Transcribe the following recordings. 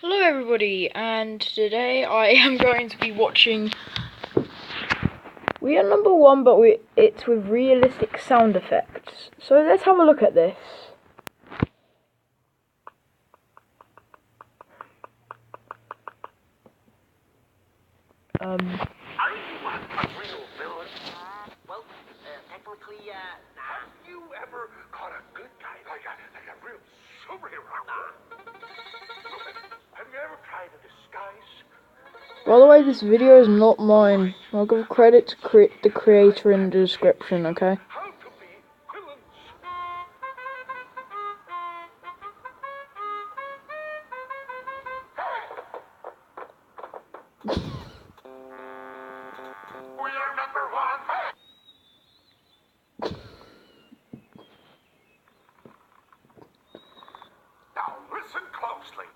Hello everybody, and today I am going to be watching... We are number one, but it's with realistic sound effects. So let's have a look at this. Are you a real villain? Well, technically, have you ever caught a good guy like a real superhero? Have you ever tried a disguise? By the way, this video is not mine. I'll give credit to the creator in the description, okay? How to be villains? We are number one. Now listen closely.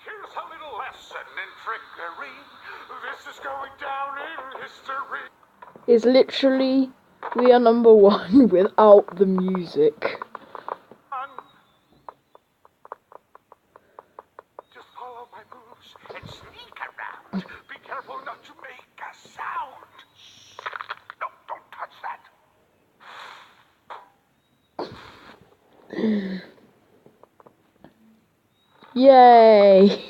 Here's a little lesson in trickery. This is going down in history. It's literally, we are number one without the music. Just follow my moves and sneak around. Be careful not to make a sound. No, don't touch that. Yay!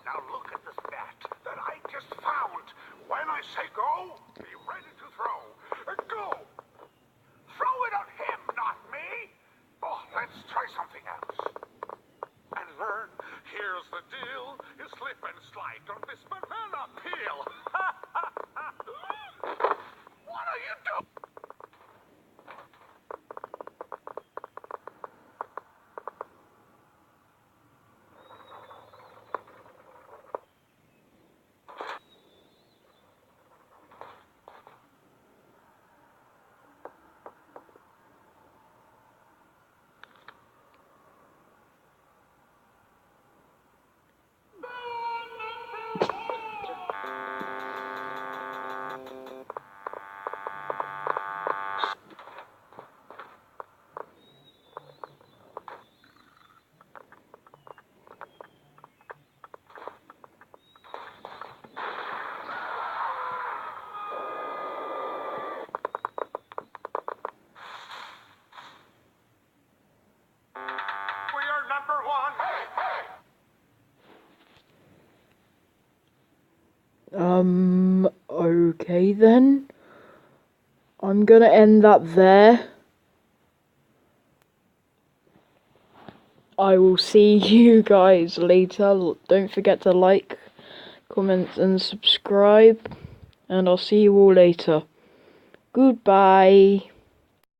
Now look at this bat that I just found. When I say go, be ready to throw. Go! Throw it on him, not me. Oh, let's try something else. And learn, here's the deal. You slip and slide on this banana peel. What are you doing? We are number one. Okay then. I'm gonna end that there. I will see you guys later. Don't forget to like, comment, and subscribe. And I'll see you all later. Goodbye.